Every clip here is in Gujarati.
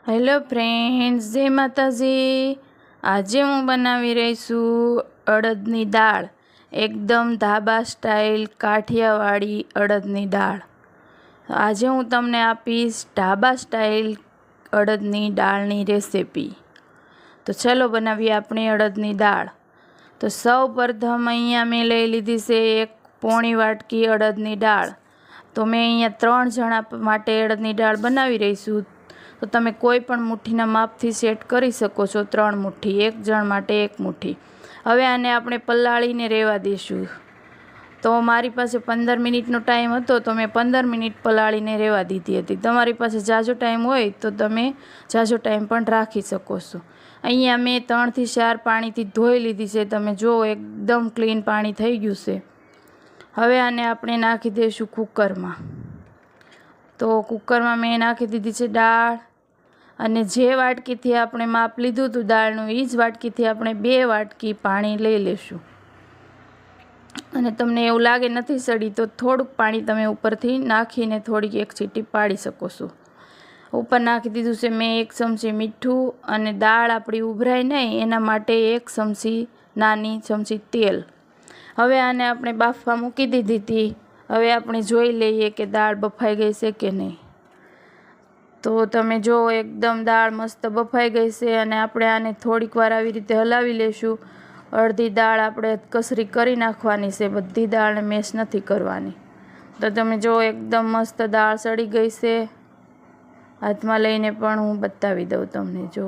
હેલો ફ્રેન્ડ્સ, જય માતાજી। આજે હું બનાવી રહી છું અડદની દાળ, એકદમ ધાબા સ્ટાઇલ કાઠિયાવાડી અડદની દાળ। આજે હું તમને આપીશ ધાબા સ્ટાઇલ અડદની દાળની રેસિપી। તો ચલો બનાવીએ આપણી અડદની દાળ। તો સૌ પ્રથમ અહીંયા મેં લઈ લીધી છે 1 પોણી વાટકી અડદની દાળ। તો મેં અહીંયા 3 જણા માટે અડદની દાળ બનાવી રહી છું। તો તમે કોઈ પણ મુઠ્ઠીના માપથી સેટ કરી શકો છો। 3 મુઠ્ઠી, 1 જણ માટે 1 મુઠ્ઠી। હવે આને આપણે પલાળીને રહેવા દઈશું। તો મારી પાસે 15 મિનિટનો ટાઈમ હતો, તો મેં 15 મિનિટ પલાળીને રહેવા દીધી હતી। તમારી પાસે ઝાઝો ટાઈમ હોય તો તમે ઝાઝો ટાઈમ પણ રાખી શકો છો। અહીંયા મેં 3 થી 4 પાણીથી ધોઈ લીધી છે। તમે જુઓ એકદમ ક્લીન પાણી થઈ ગયું છે। હવે આને આપણે નાખી દઈશું કુકરમાં। તો કુકરમાં મેં નાખી દીધી છે દાળ, અને જે વાટકીથી આપણે માપ લીધું હતું દાળનું, એ જ વાટકીથી આપણે 2 વાટકી પાણી લઈ લેશું। અને તમને એવું લાગે નથી સડી તો થોડુંક પાણી તમે ઉપરથી નાખીને થોડીક 1 ચીંટી પાડી શકો છો। ઉપર નાખી દીધું છે મેં 1 ચમચી મીઠું, અને દાળ આપણી ઉભરાય નહીં એના માટે 1 નાની ચમચી તેલ। હવે આને આપણે બાફવા મૂકી દીધી હતી। હવે આપણે જોઈ લઈએ કે દાળ બફાઈ ગઈ છે કે નહીં। તો તમે જો એકદમ દાળ મસ્ત બફાઈ ગઈ છે, અને આપણે આને થોડીક વાર આવી રીતે હલાવી લઈશું। અડધી દાળ આપણે કસરી કરી નાખવાની છે, બધી દાળને મેશ નથી કરવાની। તો તમે જો એકદમ મસ્ત દાળ સડી ગઈ છે। હાથમાં લઈને પણ હું બતાવી દઉં તમને। જો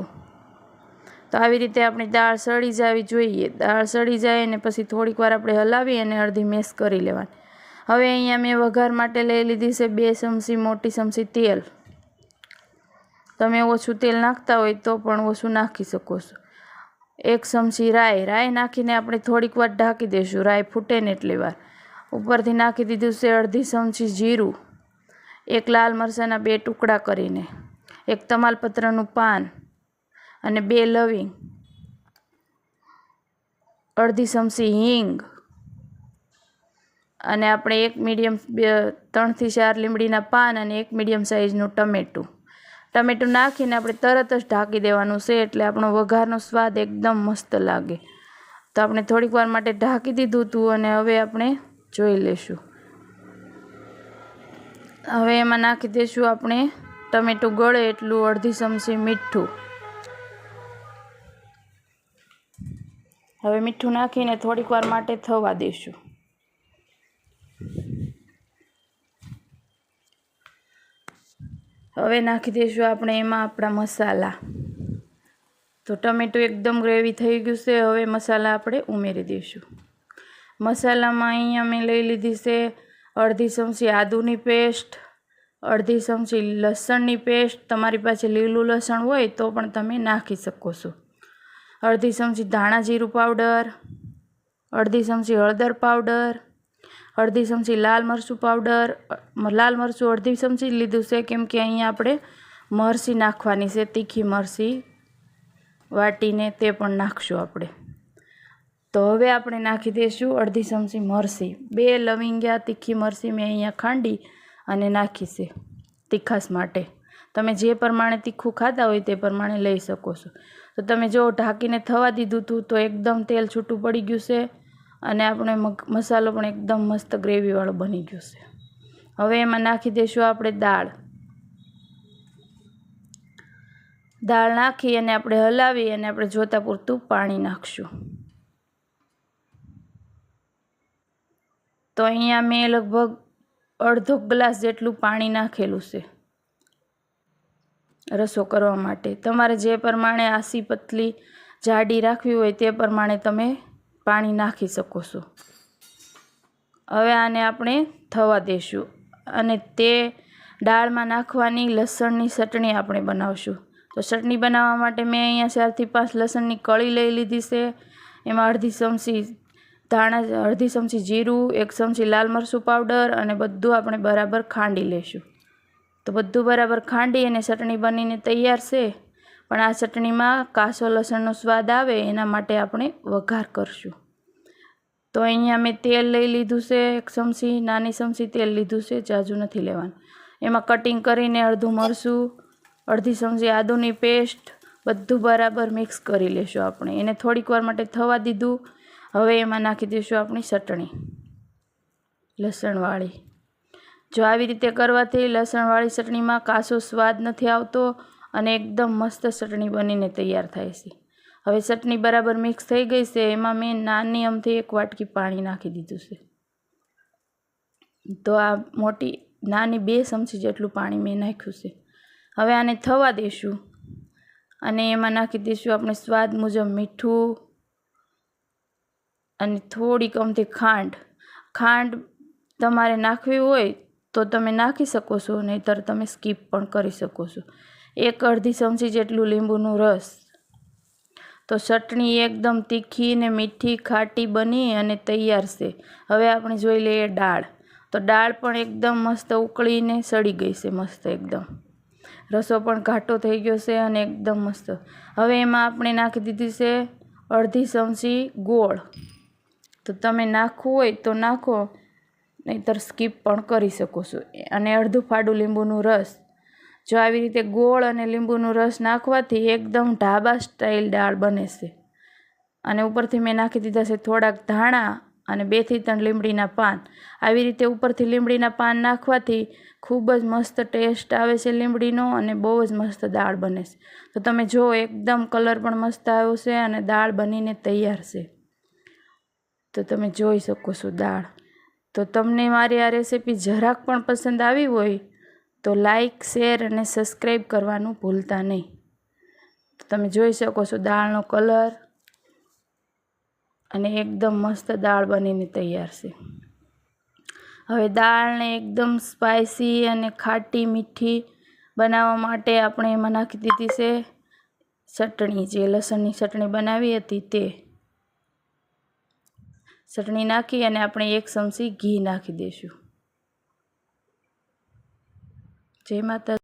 તો આવી રીતે આપણી દાળ સડી જવી જોઈએ। દાળ સડી જાય અને પછી થોડીક વાર આપણે હલાવી અને અડધી મેશ કરી લેવાની। હવે અહીંયા મેં વઘાર માટે લઈ લીધી છે 2 ચમચી મોટી ચમચી તેલ। તમે ઓછું તેલ નાખતા હોય તો પણ ઓછું નાખી શકો છો। 1 ચમચી રાઈ નાખીને આપણે થોડીક વાર ઢાંકી દઈશું, રાઈ ફૂટે ને એટલી વાર। ઉપરથી નાખી દીધું છે અડધી ચમચી જીરું, 1 લાલ મરચાંના 2 ટુકડા કરીને, 1 તમાલપત્રનું પાન, અને 2 લવિંગ, અડધી ચમચી હિંગ, અને આપણે 3 થી 4 લીમડીના પાન, અને 1 મીડિયમ સાઇઝનું ટમેટું નાખીને આપણે તરત જ ઢાંકી દેવાનું છે, એટલે આપણો વઘારનો સ્વાદ એકદમ મસ્ત લાગે। તો આપણે થોડીક વાર માટે ઢાંકી દીધું હતું, અને હવે આપણે જોઈ લઈશું। હવે એમાં નાખી દઈશું આપણે ટમેટું ગળે એટલું અડધી ચમચી મીઠું। હવે મીઠું નાખીને થોડીક વાર માટે થવા દઈશું। હવે નાખી દઈશું આપણે એમાં આપણા મસાલા। તો ટમેટું એકદમ ગ્રેવી થઈ ગયું છે। હવે મસાલા આપણે ઉમેરી દઈશું। મસાલામાં અહીંયા મેં લઈ લીધી છે અડધી ચમચી આદુની પેસ્ટ, અડધી ચમચી લસણની પેસ્ટ। તમારી પાસે લીલું લસણ હોય તો પણ તમે નાખી શકો છો। અડધી ચમચી ધાણા જીરું પાવડર, અડધી ચમચી હળદર પાવડર, અડધી ચમચી લાલ મરચું પાવડર। લાલ મરચું અડધી ચમચી લીધું છે, કેમ કે અહીંયા આપણે મરચી નાખવાની છે, તીખી મરચી વાટીને તે પણ નાખશું આપણે। તો હવે આપણે નાખી દઈશું અડધી ચમચી મરચી, 2 લવિંગિયા તીખી મરચી મેં અહીંયા ખાંડી અને નાખી છે તીખાશ માટે। તમે જે પ્રમાણે તીખું ખાતા હોય તે પ્રમાણે લઈ શકો છો। તો તમે જો ઢાંકીને થવા દીધું હતું તો એકદમ તેલ છૂટું પડી ગયું છે, અને આપણે મસાલો પણ એકદમ મસ્ત ગ્રેવીવાળો બની ગયો છે। હવે એમાં નાખી દઈશું આપણે દાળ નાખી અને આપણે હલાવી અને આપણે જોતા પૂરતું પાણી નાખશું। તો અહીંયા મેં લગભગ અડધો ગ્લાસ જેટલું પાણી નાખેલું છે રસો કરવા માટે। તમારે જે પ્રમાણે આસી પતલી જાડી રાખવી હોય તે પ્રમાણે તમે પાણી નાખી શકો છો। હવે આને આપણે થવા દઈશું, અને તે દાળમાં નાખવાની લસણની ચટણી આપણે બનાવશું। તો ચટણી બનાવવા માટે મેં અહીંયા 4 થી 5 લસણની કળી લઈ લીધી છે। એમાં અડધી ચમચી જીરું, 1 ચમચી લાલ મરચું પાવડર, અને બધું આપણે બરાબર ખાંડી લઈશું। તો બધું બરાબર ખાંડી અને ચટણી બનીને તૈયાર છે। પણ આ ચટણીમાં કાચો લસણનો સ્વાદ આવે એના માટે આપણે વઘાર કરશું। તો અહીંયા મેં તેલ લઈ લીધું છે 1 ચમચી, નાની ચમચી તેલ લીધું છે, જાજુ નથી લેવાનું। એમાં કટિંગ કરીને અડધું મરચું, અડધી ચમચી આદુની પેસ્ટ, બધું બરાબર મિક્સ કરી લેશું આપણે. એને થોડીક વાર માટે થવા દીધું. હવે એમાં નાખી દઈશું આપણી ચટણી લસણવાળી. જો આવી રીતે કરવાથી લસણવાળી ચટણીમાં કાસો સ્વાદ નથી આવતો અને એકદમ મસ્ત ચટણી બનીને તૈયાર થાય છે. હવે ચટણી બરાબર મિક્સ થઈ ગઈ છે. એમાં મેં નાની અમથી 1 વાટકી પાણી નાખી દીધું છે. તો આ નાની 2 ચમચી જેટલું પાણી મેં નાખ્યું છે. હવે આને થવા દઈશું અને એમાં નાખી દઈશું આપણે સ્વાદ મુજબ મીઠું અને થોડીક અમથી ખાંડ તમારે નાખવી હોય તો તમે નાખી શકો છો, નહીંતર તમે સ્કીપ પણ કરી શકો છો. 1 અડધી ચમચી જેટલું લીંબુનું રસ. તો ચટણી એકદમ તીખી ને મીઠી ખાટી બની અને તૈયાર છે. હવે આપણે જોઈ લઈએ દાળ. તો દાળ પણ એકદમ મસ્ત ઉકળીને સડી ગઈ છે. મસ્ત એકદમ રસો પણ ઘાટો થઈ ગયો છે અને એકદમ મસ્ત. હવે એમાં આપણે નાખી દીધી છે અડધી ચમચી ગોળ. તો તમે નાખવું હોય તો નાખો, નહીંતર સ્કીપ પણ કરી શકો છો. અને અડધું ફાડું લીંબુનું રસ. જો આવી રીતે ગોળ અને લીંબુનું રસ નાખવાથી એકદમ ઢાબા સ્ટાઇલ દાળ બને છે. અને ઉપરથી મેં નાખી દીધા છે થોડાક ધાણા અને 2 થી 3 લીમડીના પાન. આવી રીતે ઉપરથી લીમડીના પાન નાખવાથી ખૂબ જ મસ્ત ટેસ્ટ આવે છે લીમડીનો અને બહુ જ મસ્ત દાળ બને છે. તો તમે જુઓ એકદમ કલર પણ મસ્ત આવ્યો છે અને દાળ બનીને તૈયાર છે. તો તમે જોઈ શકો છો દાળ. તો તમને મારી આ રેસીપી જરાક પણ પસંદ આવી હોય તો લાઈક, શેર અને સબસ્ક્રાઈબ કરવાનું ભૂલતા નહીં. તો તમે જોઈ શકો છો દાળનો કલર અને એકદમ મસ્ત દાળ બનીને તૈયાર છે. હવે દાળને એકદમ સ્પાઇસી અને ખાટી મીઠી બનાવવા માટે આપણે એમાં નાખી દીધી છે ચટણી. જે લસણની ચટણી બનાવી હતી તે ચટણી નાખી અને આપણે 1 ચમચી ઘી નાખી દઈશું. જય માતા.